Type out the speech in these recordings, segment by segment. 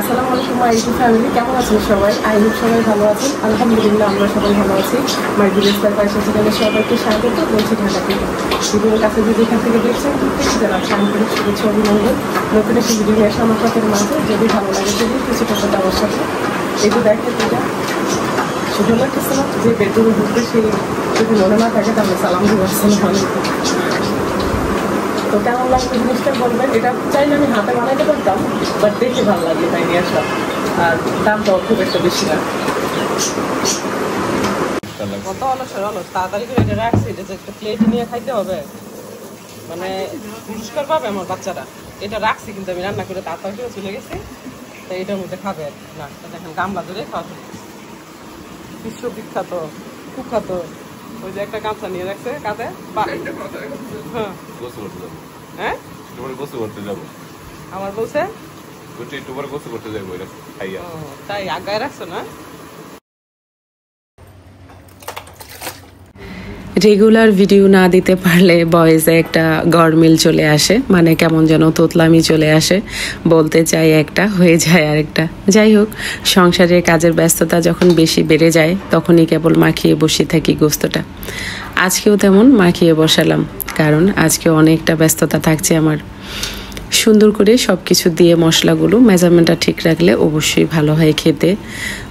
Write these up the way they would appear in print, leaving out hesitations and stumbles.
আসসালামু আলাইকুম my YouTube family, কেমন আছেন সবাই? আই হোপ সবাই ভালো আছেন। আলহামদুলিল্লাহ আমরা সবাই ভালো আছি। মাই ভিলেজ সার্ভাইস চ্যানেলে সবাইকে স্বাগত বলছি ঢাকা থেকে। ভিডিওর কাছে যদি এখান থেকে দেখছেন প্রত্যেকে জানাচ্ছি আন্তরিক শুভেচ্ছা অভিনন্দন। নতুন একটি ভিডিও নিয়ে আসা আমার সাথের মাঝে, যদি ভালো লাগে যদি কিছু টাকা দেওয়ার সাথে এই যে দেখেন এটা শুধু লাগতেছে না, যে বেডরুমে ঢুকতে সেই যদি মনে না থাকে তাহলে সালাম দিয়ে আসসালামু আলাইকুম। তো কেমন লাগবে জিনিসটা বলবেন। এটা চাইলে আমি হাতে বানাইতে পারতাম, বাট দেখে ভালো লাগে তাই নিয়ে আসলাম। আর দামটাও খুব একটা বেশি না। কত অলস তাড়াতাড়ি করে এটা রাখছি, এটা যে একটা প্লেটে নিয়ে খাইতে হবে, মানে পুরস্কার পাবে আমার বাচ্চারা। এটা রাখছি কিন্তু আমি রান্না করে তাড়াতাড়ি করে চলে গেছি, তাই এটার মধ্যে খাবে না। দেখেন গামলা ধরে খাওয়া বিশ্ববিখ্যাত কুখ্যাত ওই যে একটা গামছা নিয়ে রাখছে কাঁধে। হ্যাঁ আমার বলছে তাই আগায় রাখছো না। রেগুলার ভিডিও না দিতে পারলে বয়েজে একটা গরমিল চলে আসে, মানে কেমন যেন তোতলামি চলে আসে। বলতে চাই একটা, হয়ে যায় আরেকটা। যাই হোক, সংসারের কাজের ব্যস্ততা যখন বেশি বেড়ে যায় তখনই কেবল মাখিয়ে বসে থাকি গোস্তটা। আজকেও তেমন মাখিয়ে বসালাম, কারণ আজকে অনেকটা ব্যস্ততা থাকছে আমার। সুন্দর করে সব কিছু দিয়ে মশলাগুলো মেজারমেন্টটা ঠিক রাখলে অবশ্যই ভালো হয় খেতে।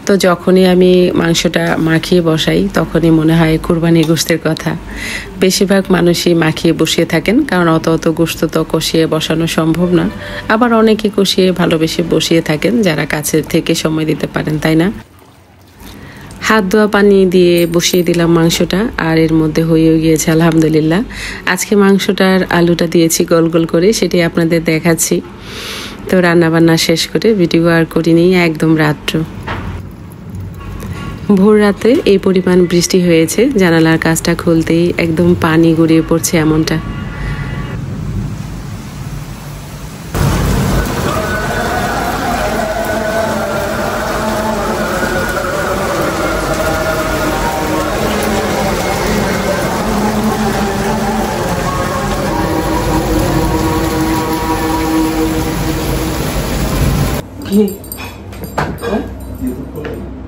তো যখনই আমি মাংসটা মাখিয়ে বসাই তখনই মনে হয় কুরবানি গোশতের কথা। বেশিরভাগ মানুষই মাখিয়ে বসিয়ে থাকেন, কারণ অত গোশত তো কষিয়ে বসানো সম্ভব না। আবার অনেকে কষিয়ে ভালোবেসে বসিয়ে থাকেন যারা কাছের থেকে সময় দিতে পারেন, তাই না? হাত ধোয়া পানি দিয়ে বসিয়ে দিলাম মাংসটা, আর এর মধ্যে হয়েও গিয়েছে আলহামদুলিল্লাহ। আজকে মাংসটার আলুটা দিয়েছি গোল গোল করে, সেটি আপনাদের দেখাচ্ছি। তো রান্নাবান্না শেষ করে ভিডিও আর করিনি, একদম রাত্র। ভোর রাতে এই পরিমাণ বৃষ্টি হয়েছে, জানালার কাজটা খুলতেই একদম পানি গড়িয়ে পড়ছে এমনটা।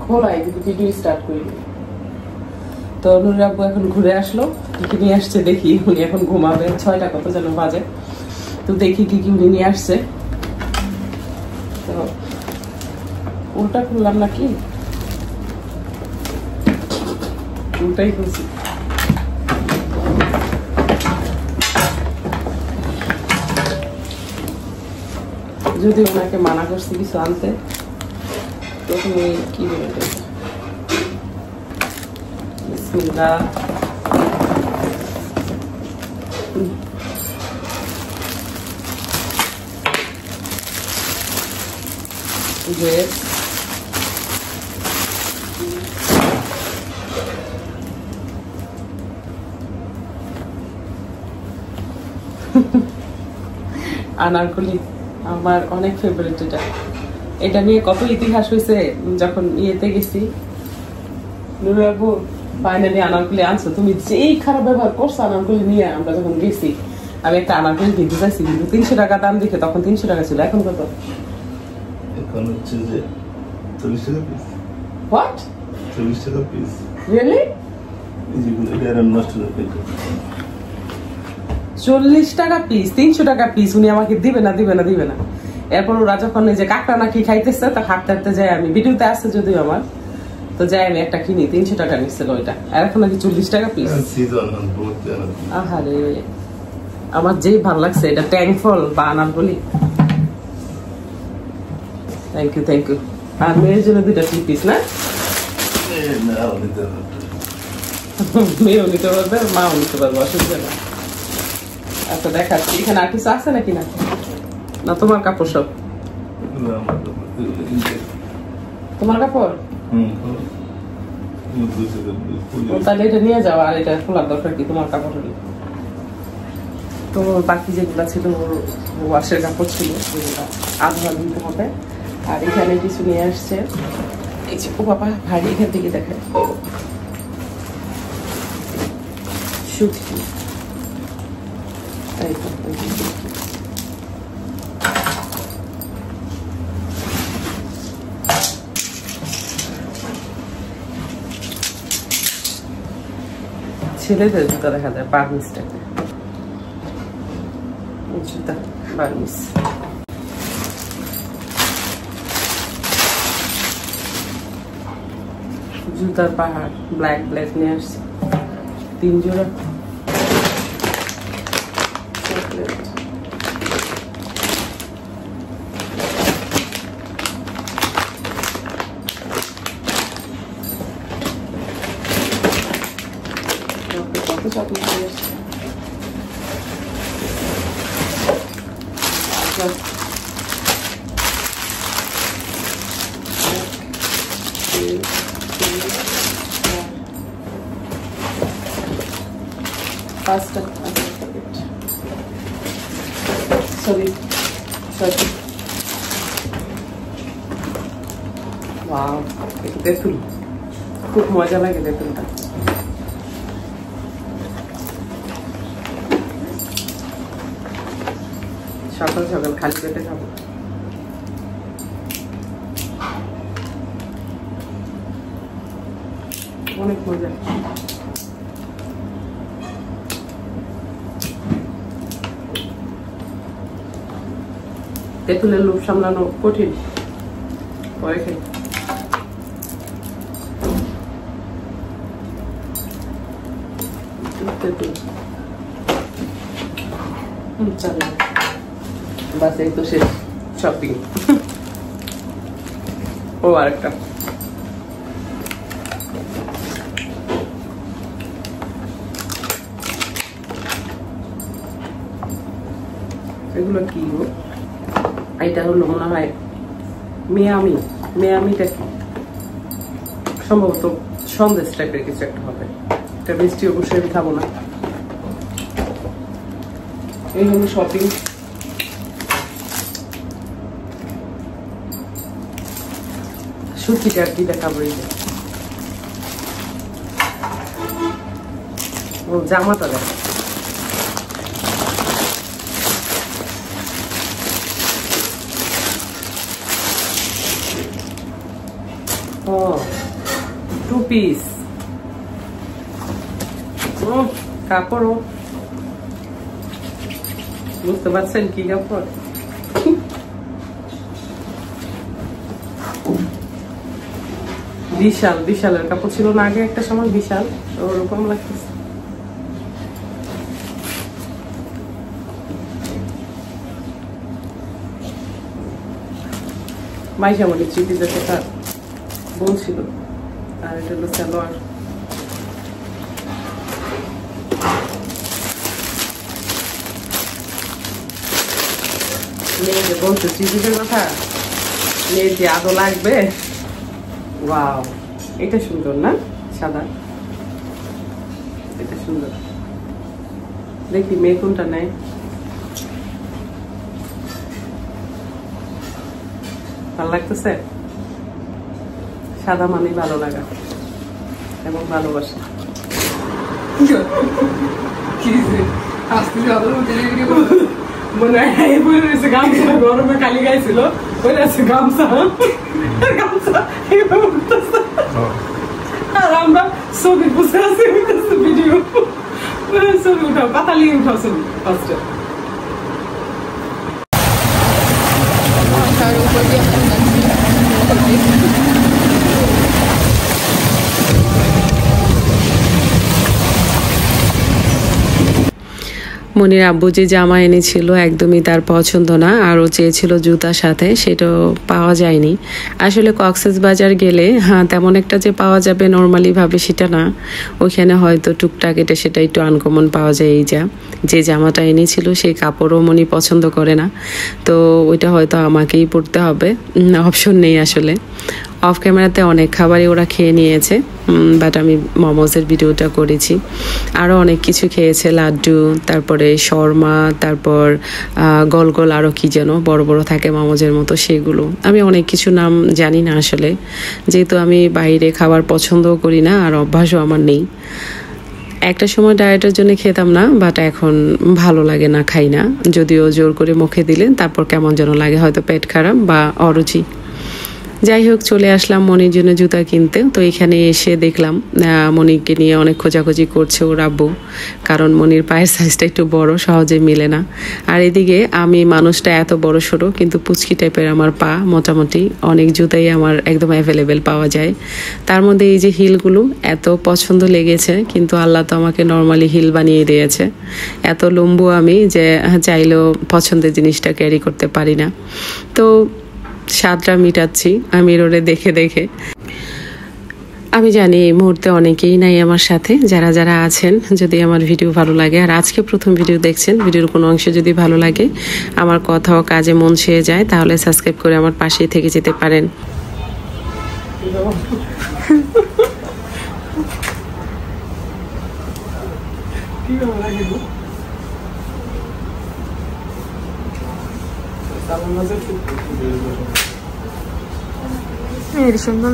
খোলাই কিন্তু ভিডিও স্টার্ট করি। তো নুর আব্বু এখন ঘুরে আসলো, কি নিয়ে আসছে দেখি। উনি এখন ঘুমাবে, 6টা কত যেন বাজে। তো দেখি কি উনি নিয়ে আসছে। তো উল্টা খুললাম নাকি, উল্টাই খুলছি। যদি ওনাকে মানা করছি কিছু আনতে, প্রথমে কি বলে বিসমিল্লাহ। আনারকলি আমার অনেক ফেভারিট। এটা নিয়ে কত ইতিহাস হয়েছে। যখন ইয়েতে গেছি, নুরু আপু ফাইনালি আনারকলি আনছো, তুমি যেই খারাপ ব্যবহার করছো আনারকলি নিয়ে। আমরা যখন গেছি আমি একটা আনারকলি কিনতে চাইছি, কিন্তু 300 টাকা দাম দেখে, তখন 300 টাকা ছিল, এখন কত? এখন হচ্ছে যে 40 টাকা পিস। হোয়াট? 40 টাকা পিস। রিয়েলি? যেগুলো এটা নষ্ট হয়ে গেল। 40 টাকা পিস, 300 টাকা পিস। উনি আমাকে দিবে না। এরপর ওরা যখন এই যে কাকটা নাকি খাইতেছে, তা হাঁটতে হাঁটতে যাই, আমি ভিডিওতে আসছে যদিও আমার, তো যাই আমি একটা কিনি, 300 টাকা নিচ্ছিল ওইটা। আর এখন নাকি 40 টাকা পিস। আহারে, আমার যেই ভালো লাগছে এটা ট্যাং ফল বা আনারকলি। Thank you. আর মেয়ের জন্য 2টা পিস না? মেয়েও নিতে পারবে, মাও নিতে পারবে, অসুবিধা না। আচ্ছা দেখাচ্ছি, এখানে আর কিছু আছে নাকি? না তোমার কাপড় সব? তোমার কাপড়? তাহলে এটা নিয়ে যাও, আর এটা খোলার দরকার কি তোমার কাপড় হলে? তো বাকি যেগুলা ছিল ওয়াশের কাপড় ছিল, আধা দিতে হবে। আর এখানে কিছু নিয়ে আসছে, এই যে ও বাবা ভারী, এখান থেকে দেখায় শুটকি। ছেলেদের জুতা দেখা যায় বার্মিস টাইপের জুতা, বার্মিস। জুতার পাহাড়, ব্ল্যাক ব্ল্যাক নিয়ে আসছি 3 জোড়া। চকলেট নিয়ে আসছি। Pasta. Sorry. Wow, এটা তেঁতুল, খুব মজা লাগে তেঁতুলটা। সকাল সকাল খালি পেটে খাবো। অনেক মজা। তেঁতুলের লোভ সামলানো কঠিন, পরে খাই। তেঁতুল চলো, বাস এই তো শেষ শপিং। ও আরেকটা এগুলো কি গো? এটা হলো মনে হয় মিয়ামি। মিয়ামিটা কি? সম্ভবত সন্দেশ টাইপের কিছু একটা হবে। এটা মিষ্টি অবশ্যই আমি খাবো না। এই হলো শপিং। সুতিটা আর কি দেখাবো? এই যে ও জামাটা দেখ, ও 2 পিস কাপড়। বুঝতে পারছেন কি কাপড়? বিশাল, বিশালের কাপড় ছিল না আগে একটা সময়, বিশাল ওরকম লাগতেছে। মাইশামণি 3 পিসের কথা বলছিল। আর এটা হলো সালোয়ার। মেয়েকে বলছে 3 পিসের কথা, মেয়ের যে আদৌ লাগবে। ওয়াও, এটা সুন্দর না? সাদা, এটা সুন্দর। দেখি মেয়ে কোনটা নেয়। ভালো লাগতেছে? সাদা মানে ভালো লাগা এবং ভালোবাসা। মনে হয় গামছা গরমে কালি গাইছিল, গামছা গামছা আর আমরা ছবি বসে আছি, ভিডিও ছবি উঠাও, পাতালি উঠাও ছবি ফার্স্টে। মনির আব্বু যে জামা এনেছিল একদমই তার পছন্দ না, আরও চেয়েছিল জুতার সাথে, সেটাও পাওয়া যায়নি। আসলে কক্সবাজার গেলে তেমন একটা যে পাওয়া যাবে নর্মালি ভাবে সেটা না, ওইখানে হয়তো টুকটাক এটা সেটা একটু আনকমন পাওয়া যায়। এই যে জামাটা এনেছিল সেই কাপড়ও মনি পছন্দ করে না, তো ওইটা হয়তো আমাকেই পরতে হবে, অপশন নেই আসলে। অফ ক্যামেরাতে অনেক খাবারই ওরা খেয়ে নিয়েছে, বাট আমি মোমোজের ভিডিওটা করেছি। আরও অনেক কিছু খেয়েছে, লাড্ডু, তারপরে শর্মা, তারপর গোল গোল আরও কী যেন বড় বড় থাকে মোমোজের মতো, সেগুলো আমি অনেক কিছু নাম জানি না আসলে, যেহেতু আমি বাইরে খাবার পছন্দও করি না আর অভ্যাসও আমার নেই। একটা সময় ডায়েটের জন্য খেতাম না, বাট এখন ভালো লাগে না, খাই না। যদিও জোর করে মুখে দিলে তারপর কেমন যেন লাগে, হয়তো পেট খারাপ বা অরুচি। যাই হোক, চলে আসলাম মনির জন্য জুতা কিনতে। তো এখানে এসে দেখলাম মনিকে নিয়ে অনেক খোঁজাখুঁজি করছে ওর আব্বু, কারণ মনির পায়ের সাইজটা একটু বড়, সহজে মিলে না। আর এদিকে আমি মানুষটা এত বড় সড়ো, কিন্তু পুচকি টাইপের আমার পা। মোটামুটি অনেক জুতাই আমার একদম অ্যাভেলেবেল পাওয়া যায়। তার মধ্যে এই যে হিলগুলো এত পছন্দ লেগেছে, কিন্তু আল্লাহ তো আমাকে নর্মালি হিল বানিয়ে দিয়েছে। এত লম্বু আমি যে চাইলেও পছন্দের জিনিসটা ক্যারি করতে পারি না। তো স্বাদটা মিটাচ্ছি আমি রোডে দেখে দেখে। আমি জানি এই মুহূর্তে অনেকেই নাই আমার সাথে, যারা যারা আছেন। যদি আমার ভিডিও ভালো লাগে, আর আজকে প্রথম ভিডিও দেখছেন, ভিডিওর কোনো অংশ যদি ভালো লাগে, আমার কথা ও কাজে মন ছুঁয়ে যায়, তাহলে সাবস্ক্রাইব করে আমার পাশেই থেকে যেতে পারেন। সুন্দর